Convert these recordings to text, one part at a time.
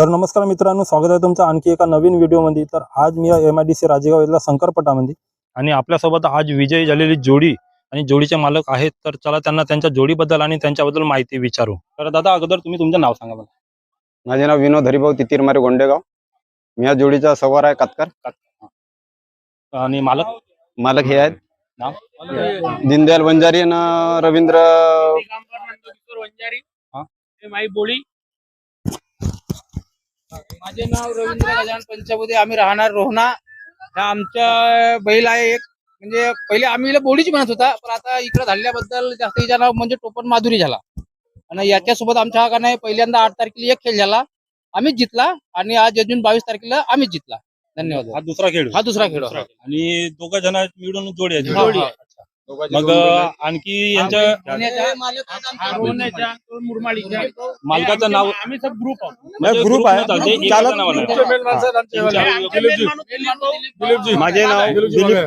तर नमस्कार मित्रांनो, स्वागत आहे तुमचं आणखी एका नवीन व्हिडिओमध्ये। तर आज मी MIDC राजेगाव इथला शंकरपटामध्ये आणि आपल्यासोबत आज विजयी झालेली जोडी आणि जोडीचे मालक आहेत। तर चला त्यांना त्यांच्या जोडीबद्दल आणि त्यांच्याबद्दल माहिती विचारू। तर दादा, अगोदर तुम्ही तुमचं नाव सांगा मला। माझे नाव विनोद हरिभाऊ तितीरमारे गोंडेगाव। मी या जोडीचा सवार आहे कातकर आणि मालक हे आहेत नाव दीनदयाल वंजारी आणि रवींद्र माई बोली। माझे नाव रवींद्र गजानन पंचाबुदे। आम्ही राहणार रोहना। हा आमच्या बैल आहे एक, म्हणजे पहिले आम्ही हिला बोलीची म्हणत होता, पण आता इकडे झाल्याबद्दल जास्त हिचं नाव म्हणजे टोपण माधुरी झाला। आणि याच्यासोबत आमच्या हा का नाही पहिल्यांदा 8 तारखेला एक खेळ झाला, आम्हीच जिंकला, आणि आज अजून 22 तारखेला आम्हीच जिंकला। धन्यवाद। हा दुसरा खेळ आणि दोघं जण मिळून जोडी आहे। जोडी आहे। मग आणखी यांच्या मालकाचं नाव आम्ही सब ग्रुप आहोत। ग्रुप आहे चालते माझे नाव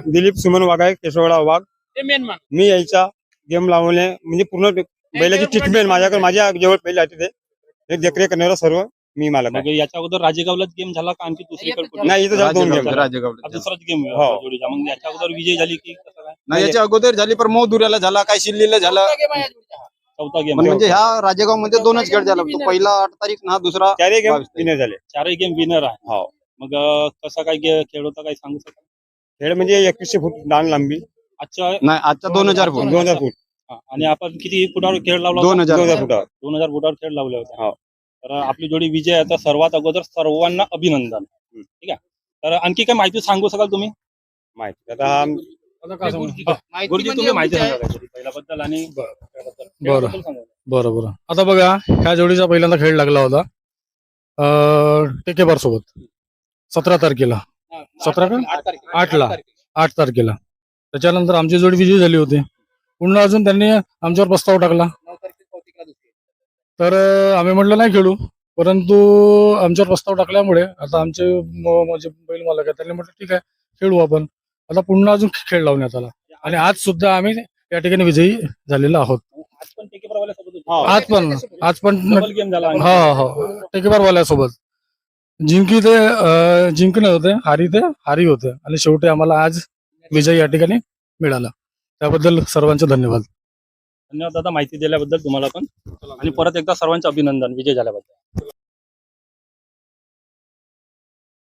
दिलीप सुमन वाघ आहे, केशवडा वाघ। मी यायचा गेम लावणे म्हणजे पूर्ण बैलाची ट्रीटमेंट माझ्याकडे, माझ्या जेवढ बैल आहे ते देखरेख करणारा सर्व मी मालक मग आहे। याच्या अगोदर राजेगावलाच गेम झाला का आणखी दुसरीकडे? नाही, इथं दोन गेम दुसराच गेम हो। जोडीचा। मग याच्या अगोदर विजय झाली की कसं काय? नाही, याच्या अगोदर झाली, पण मोदुऱ्याला झाला, काय शिल्लीला झाला। चौथा गेम म्हणजे ह्या राजेगाव मध्ये 2च खेळ झाला, तो पहिला 8 तारीख ना दुसरा 4 गेम विनर झाले। चारही गेम विनर आहे। हो। मग कसा काय खेळ होता, काही सांगू शकाल? खेळ म्हणजे 2100 फूट डान लांबी। आजच्या नाही, आजचा 2000 फूट 2000 फूट आणि आपण किती फुटावर खेळ लावला? 2000 फुटावर 2000 फुटावर खेळ लावले होते। हो। तर आपली जोडी विजय आहे। तर सर्वात अगोदर सर्वांना अभिनंदन। ठीक आहे, तर आणखी काय माहिती सांगू शकाल तुम्ही? माहिती आता गुरुजी, तुम्ही माहिती सांगा काहीतरी पहिल्याबद्दल आणि खेळाबद्दल सांगा. बरं आता बघा, ह्या जोडीचा पहिल्यांदा खेळ लागला होता टेकेबार सोबत 17 तारखेला, 17 का 8 तारखेला। त्याच्यानंतर आमची जोडी विजयी झाली होती। पुन्हा अजून त्यांनी आमच्यावर प्रस्ताव टाकला, तर आम्ही म्हटलं नाही खेळू, परंतु आमच्यावर प्रस्ताव टाकल्यामुळे आता आमचे माझे बैल मालक आहे, त्यांनी म्हटलं ठीक आहे खेळू आपण। आता पुन्हा अजून खेळ लावण्यात आला आणि आज सुद्धा आम्ही या ठिकाणी विजयी झालेलो आहोत। आज पण टेकेबारवाल्यासोबत होते? आज पण डबल गेम झाला आणि हो टेकेबारवाल्यासोबत जिंकणे होते, हारी होते, आणि शेवटी आम्हाला आज विजय या ठिकाणी मिळाला। त्याबद्दल सर्वांचे धन्यवाद। धन्यवाद दादा, माहिती दिल्याबद्दल तुम्हाला पण, आणि परत एकदा सर्वांचे अभिनंदन विजय झाल्याबद्दल।